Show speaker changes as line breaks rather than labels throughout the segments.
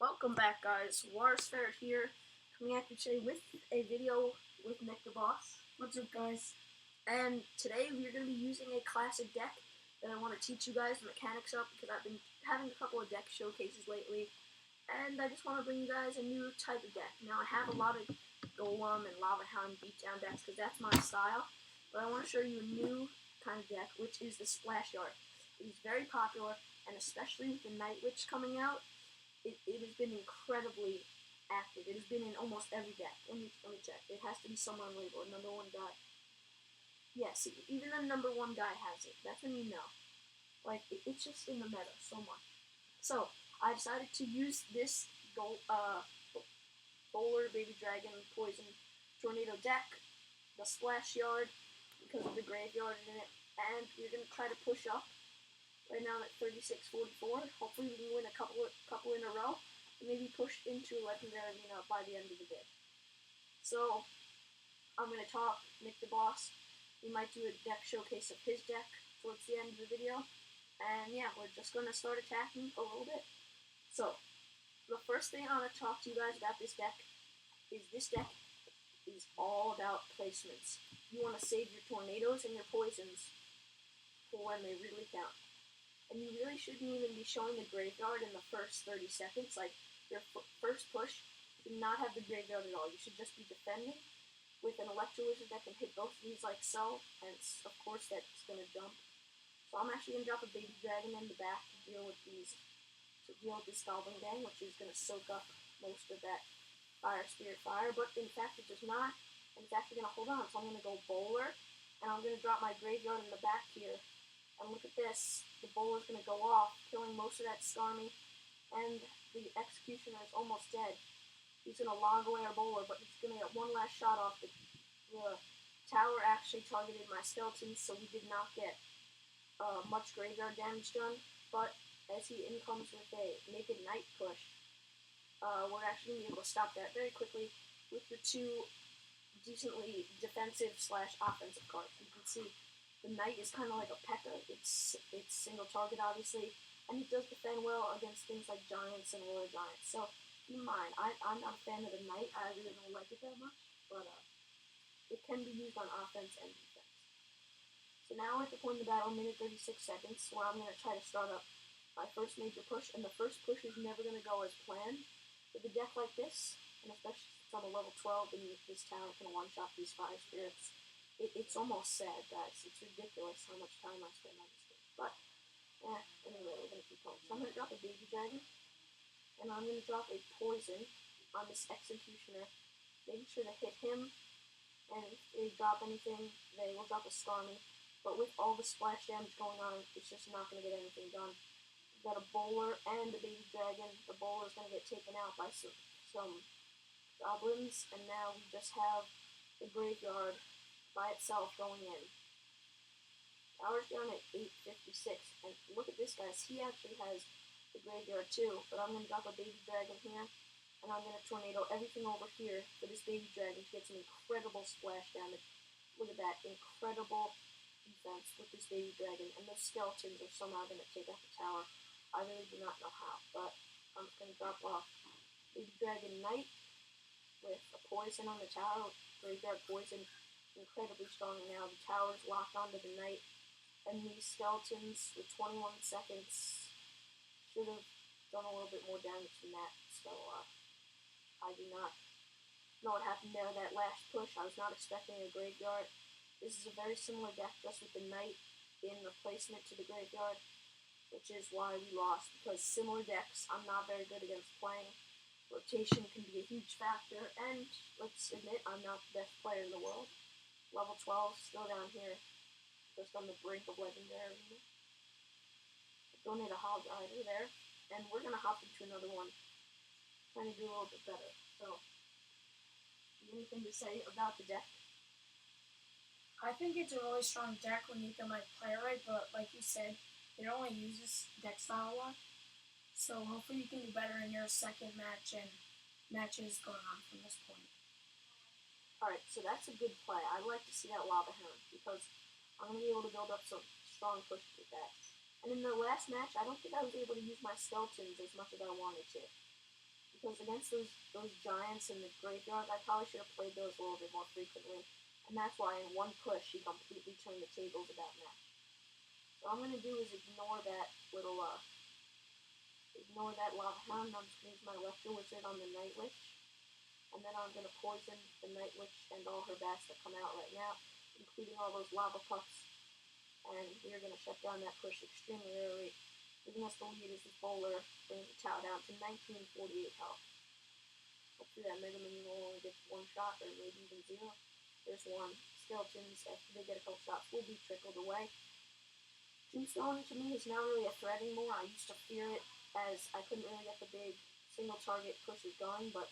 Welcome back, guys. Warrsferret here, coming at you today with a video with Nickdeboss.
What's up, guys?
And today we're going to be using a classic deck that I want to teach you guys the mechanics of, because I've been having a couple of deck showcases lately, and I just want to bring you guys a new type of deck. Now, I have a lot of Golem and Lava Hound beatdown decks, because that's my style, but I want to show you a new kind of deck, which is the Splash Yard. It is very popular, and especially with the Night Witch coming out, it has been incredibly active. It has been in almost every deck. Let me check. It has to be somewhere on label. Number one guy. Yes, even the number one guy has it. That's when you know. Like, it's just in the meta so much. So, I decided to use this Bowler, Baby Dragon, Poison, Tornado deck, the Splash Yard, because of the Graveyard in it, and we're going to try to push up. Right now I'm at 36-44. Hopefully we can win a couple in a row, and maybe push into Legendary Arena by the end of the day. So I'm gonna talk Nickdeboss. We might do a deck showcase of his deck towards the end of the video, and yeah, we're just gonna start attacking a little bit. So the first thing I want to talk to you guys about this deck is all about placements. You want to save your tornadoes and your poisons for when they really count. And you really shouldn't even be showing the graveyard in the first 30 seconds. Like, your first push should not have the graveyard at all. You should just be defending with an Electro Wizard that can hit both of these like so, and of course that's going to jump. So I'm actually going to drop a Baby Dragon in the back to deal with this Goblin Gang, which is going to soak up most of that Spirit Fire, but in fact it does not, and it's actually going to hold on. So I'm going to go Bowler, and I'm going to drop my graveyard in the back here. And look at this, the Bowler's going to go off, killing most of that Starmie, and the Executioner is almost dead. He's going to log away our Bowler, but he's going to get one last shot off. The tower actually targeted my skeletons, so we did not get much graveyard damage done, but as he incomes with a Naked Knight push, we're actually going to be able to stop that very quickly with the two decently defensive / offensive cards. You can see the Knight is kind of like a P.E.K.K.A. It's single target, obviously, and it does defend well against things like Giants and Royal Giants. So keep in mind, I'm not a fan of the Knight. I really don't like it that much, but it can be used on offense and defense. So now we're at the point in the battle, minute 36 seconds, where I'm going to try to start up my first major push, and the first push is never going to go as planned. With a deck like this, and especially since I'm a level 12 and this tower can one-shot these Fire Spirits, it's almost sad, guys. It's ridiculous how much time I spend on this game. But, anyway, we're going to keep going. So I'm going to drop a Baby Dragon, and I'm going to drop a Poison on this Executioner, making sure to hit him, and if they drop anything, they will drop a Starmie. But with all the splash damage going on, it's just not going to get anything done. We've got a Bowler and a Baby Dragon. The Bowler is going to get taken out by some goblins, and now we just have the graveyard by itself going in. Tower's down at 856, and look at this, guys. He actually has the graveyard too, but I'm going to drop a Baby Dragon here, and I'm going to tornado everything over here for this Baby Dragon to get some incredible splash damage. Look at that, incredible defense with this Baby Dragon, and those skeletons are somehow going to take out the tower. I really do not know how, but I'm just going to drop off Baby Dragon Knight with a Poison on the tower, Graveyard Poison. Incredibly strong now. The tower's locked onto the Knight, and these skeletons with 21 seconds should have done a little bit more damage than that. So I do not know what happened there. That last push, I was not expecting a graveyard. This is a very similar deck, just with the Knight in replacement to the graveyard, which is why we lost, because similar decks I'm not very good against playing. Rotation can be a huge factor, and let's admit I'm not the best player in the world. Level 12, still down here, just on the brink of Legendary Arena. Don't need a Hog either there, and we're going to hop into another one, trying to do a little bit better. So, anything to say about the deck?
I think it's a really strong deck when you can play it right, but like you said, it only uses deck style a lot. So hopefully you can do better in your second match and matches going on from this point.
Alright, so that's a good play. I'd like to see that Lava Hound, because I'm going to be able to build up some strong pushes with that. And in the last match, I don't think I was able to use my skeletons as much as I wanted to. Because against those giants in the graveyard, I probably should have played those a little bit more frequently. And that's why in one push he completely turned the tables about match. So what I'm gonna do is ignore that lava hound. I'm just gonna use my electro wizard on the night witch. And then I'm gonna poison the night witch and all her bats that come out right now, including all those lava puffs. And we're gonna shut down that push extremely early. Giving us the lead as the bowler brings the tower down to 1948 health. Hopefully that Mega Minion will only get one shot, or maybe even zero. There's one. Skeletons, after they get a couple shots, will be trickled away. Tombstone to me is not really a threat anymore. I used to fear it, as I couldn't really get the big single target pushes going, but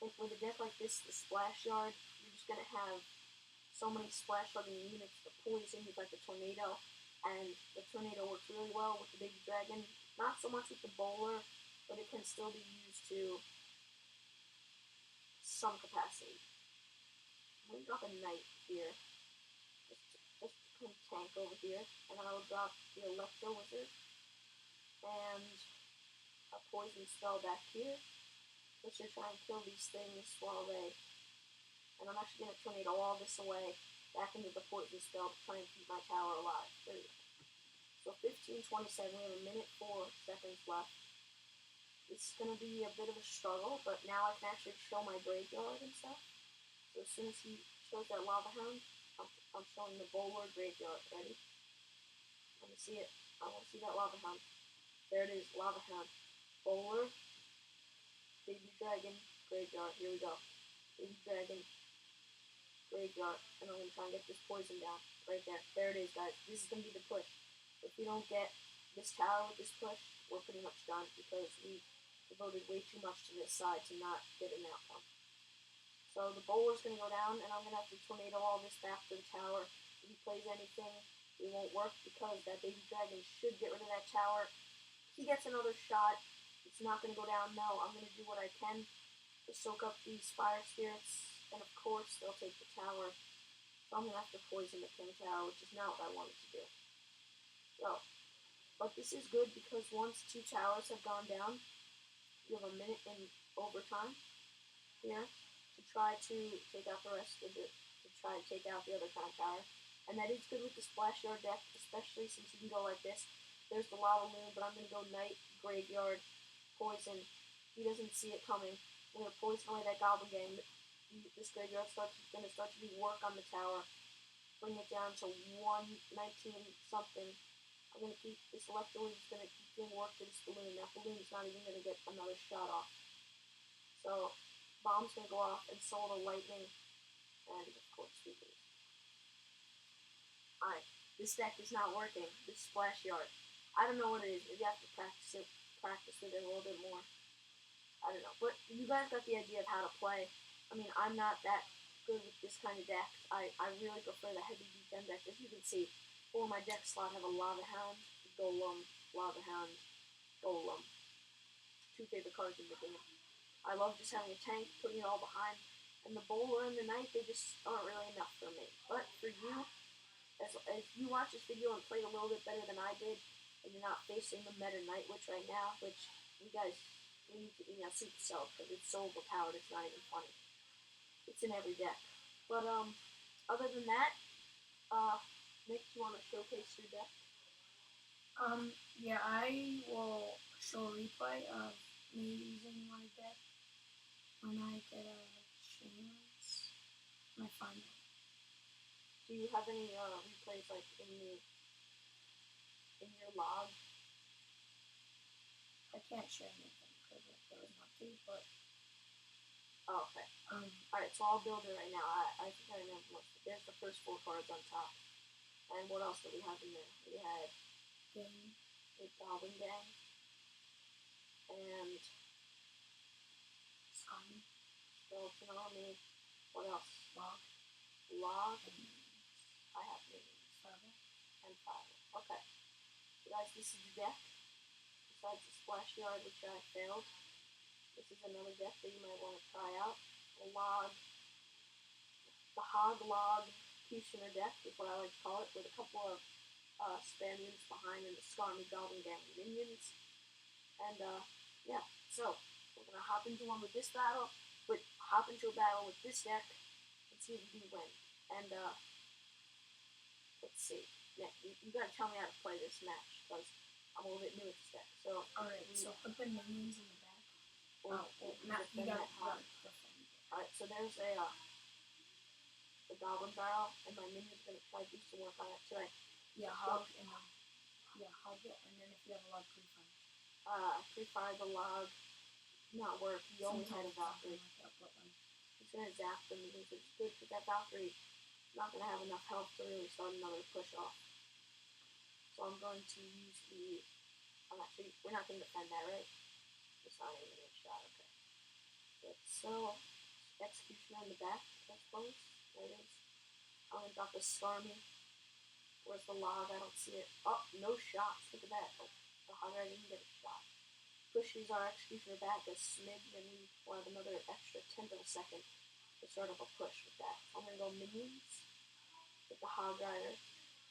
like with a deck like this, the Splash Yard, you're just gonna have so many splash yarding units. The poison, you've got the tornado, and the tornado works really well with the baby dragon. Not so much with the bowler, but it can still be used to some capacity. I'm gonna drop a knight here, just to kind of tank over here, and then I will drop the electro wizard and a poison spell back here, just to try and kill these things while they. And I'm actually gonna tornado all this away back into the poison spell to try and keep my tower alive. There we go. So 15:27, we have a minute 4 seconds left. It's gonna be a bit of a struggle, but now I can actually show my graveyard and stuff. So as soon as he shows that lava hound, I'm showing the bowler graveyard. Ready? Let me see it. I want to see that lava hound. There it is, lava hound. Bowler, baby dragon, graveyard. Here we go. Baby dragon, graveyard. And I'm going to try and get this poison down. Right there. There it is, guys. This is going to be the push. If we don't get this tower with this push, we're pretty much done, because we devoted way too much to this side to not get an outcome. So the bowler's going to go down, and I'm going to have to tornado all this back to the tower. If he plays anything, it won't work, because that baby dragon should get rid of that tower. He gets another shot. It's not going to go down. No, I'm going to do what I can to soak up these fire spirits, and of course they'll take the tower. So I'm going to have to poison the king tower, which is not what I wanted to do. So, but this is good, because once 2 towers have gone down, you have a minute in overtime here to try to take out the rest of to try and take out the other crown tower. And that is good with the Splash Yard deck, especially since you can go like this. There's the Lava Moon, but I'm going to go Knight, Graveyard, Poison. He doesn't see it coming. I'm going to poison away that Goblin Gang. This Graveyard going to start to do work on the tower. Bring it down to 119 something. I'm going to keep this Electro is going to keep doing work to this balloon. That balloon is not even going to get another shot off. So, bomb's going to go off, and so will the lightning, and of course we lose. Alright, this deck is not working. This Splash Yard. I don't know what it is. Maybe I have to practice with it a little bit more. I don't know. But you guys got the idea of how to play. I mean, I'm not that good with this kind of deck. I really prefer the heavy defense deck. As you can see, for my deck slot, I have a Lava Hound, Golem, Lava Hound, Golem. 2 favorite cards in the game. I love just having a tank, putting it all behind, and the bowler and the knight, they just aren't really enough for me. But for you, if you watch this video and played a little bit better than I did, and you're not facing the meta Night Witch right now, which you guys need to super sell, because it's so overpowered, it's not even funny. It's in every deck. But other than that, Nick, do you want to showcase your deck?
Yeah, I will show a replay of me using my deck when I get a chance. When I find it.
Do you have any replays like in your log?
I can't share anything because there was an update, but
oh, okay. Alright, so I'll build it right now. I think I remember most. There's the first 4 cards on top. And what else did we have in there? We had a Goblin Gang. And Skeleton Army. What else? Log. I have minions. And Fiber. Okay. So guys, this is the deck. Besides the Splash Yard, which I failed. This is another deck that you might want to try out. The Hog-log-Cutioner deck is what I like to call it, with a couple of spam units behind and the Skarmy Goblin Gang minions. And yeah, so We're gonna hop into one with this battle, hop into a battle with this deck, and see if we can win. And let's see. Yeah, you gotta tell me how to play this match, because I'm a little bit new at this deck. So
alright, so put the minions in the back.
you
gotta
Hog.
defend.
Alright, so there's a goblin barrel, and my minion's gonna try to do some work on it today.
Yeah, hog and hog it, and then if you have a log, pre-fire.
Pre-fire the log, not work. You only had a Valkyrie.
Like
He's gonna zap them because it's good for that Valkyrie. Not gonna have enough health to really start another push off. So I'm going to use we're not gonna defend that, right? It's not even a shot, okay. So Executioner in the back, I suppose. There it is. I'm gonna drop a Stormy. Where's the log? I don't see it. Oh, no shots. Look at that. Oh, the Hog-Rider didn't get a shot. Pushes our Executioner back a smidge, and we will have another extra tenth of a second to start up a push with that. I'm gonna go minions with the Hog-Rider.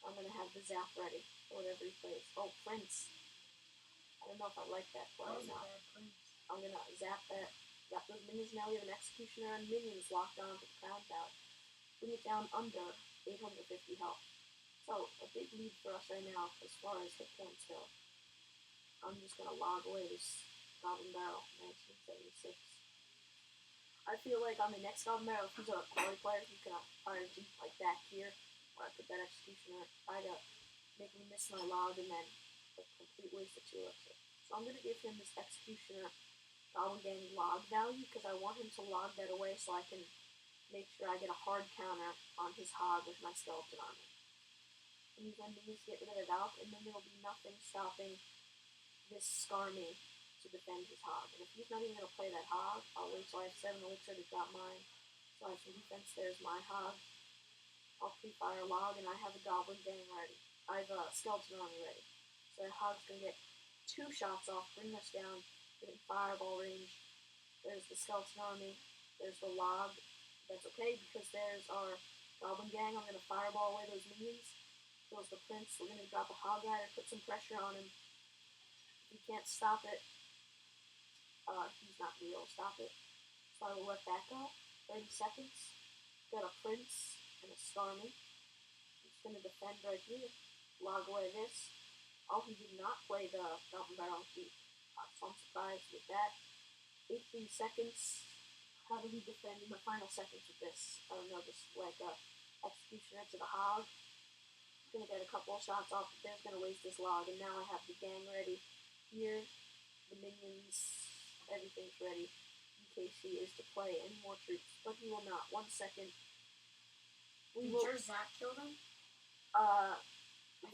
I'm gonna have the zap ready for whatever he plays. Oh, Prince. I don't know if I like that play or not. I'm gonna zap that. Got those minions now. We have an Executioner and minions locked on to the Crown Tower. Bring it down under 850 health. So a big lead for us right now as far as hit points go. I'm just gonna log away this Goblin Barrel 1976. I feel like on the next Goblin Barrel, if he's a quality player, he can fire deep like back here, where I put that Executioner, try to make me miss my log, and then a complete waste of 2 elixir. So I'm gonna give him this Executioner Goblin Gang log value, because I want him to log that away so I can make sure I get a hard counter on his Hog with my Skeleton Army. And use my minions to get rid of Valk, and then there will be nothing stopping this Skarmy to defend his Hog. And if he's not even going to play that Hog, I'll wait till I have 7 elixir to drop mine. So I have some defense. There's my Hog. I'll pre-fire log, and I have a Goblin Gang ready. I have a Skeleton Army ready. So the Hog's going to get 2 shots off, bring us down, get in fireball range. There's the Skeleton Army. There's the log. That's okay, because there's our Goblin Gang. I'm going to fireball away those minions. Goes the Prince. We're going to drop a Hog-Rider, put some pressure on him. If he can't stop it, he's not going to be able to stop it. So I will let that go. 30 seconds. Got a Prince and a Skarmy. He's going to defend right here. Log away this. Oh, he did not play the Goblin Barrel deep. So I'm surprised with that. 18 seconds. How do we defend in the final seconds with this? I don't know, just like a Executioner to the Hog. Gonna get a couple of shots off, but there's gonna waste this log, and now I have the gang ready. Here, the minions, everything's ready in case he is to play any more troops, but he will not. 1 second.
Did your Zap kill them?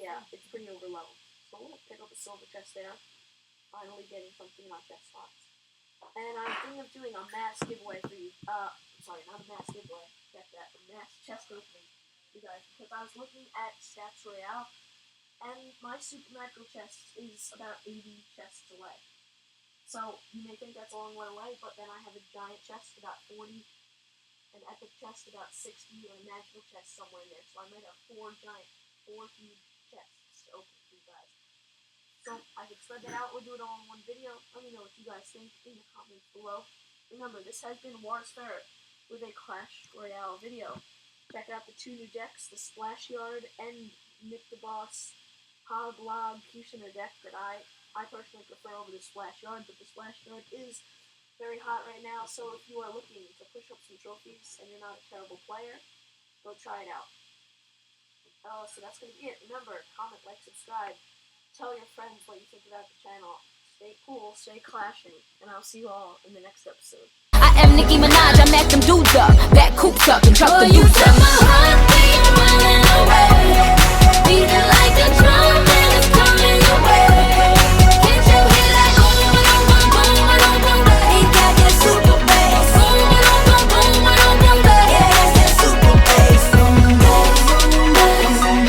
Yeah, it's pretty overload. So we'll pick up a silver chest there. Finally getting something in our chest slots. And I'm thinking of doing a mass giveaway for you. Sorry, not a mass giveaway. Check that. A mass chest opening. You guys, because I was looking at Stats Royale, and my super macro chest is about 80 chests away. So you may think that's a long way away, but then I have a giant chest about 40, an epic chest about 60, and a magical chest somewhere in there. So I might have 4 huge chests to open for you guys. So I can spread that out. We'll do it all in one video. Let me know what you guys think in the comments below. Remember, this has been Warrsferret with a Clash Royale video. Check out the 2 new decks, the Splash Yard and Nickdeboss Hog-log-Cutioner deck that I personally prefer over the Splash Yard, but the Splash Yard is very hot right now, so if you are looking to push up some trophies and you're not a terrible player, go try it out. So that's going to be it. Remember, comment, like, subscribe. Tell your friends what you think about the channel. Stay cool, stay clashing, and I'll see you all in the next episode.
I am Nicki Minaj, I met them dudes up, back coops up and truck the boots up.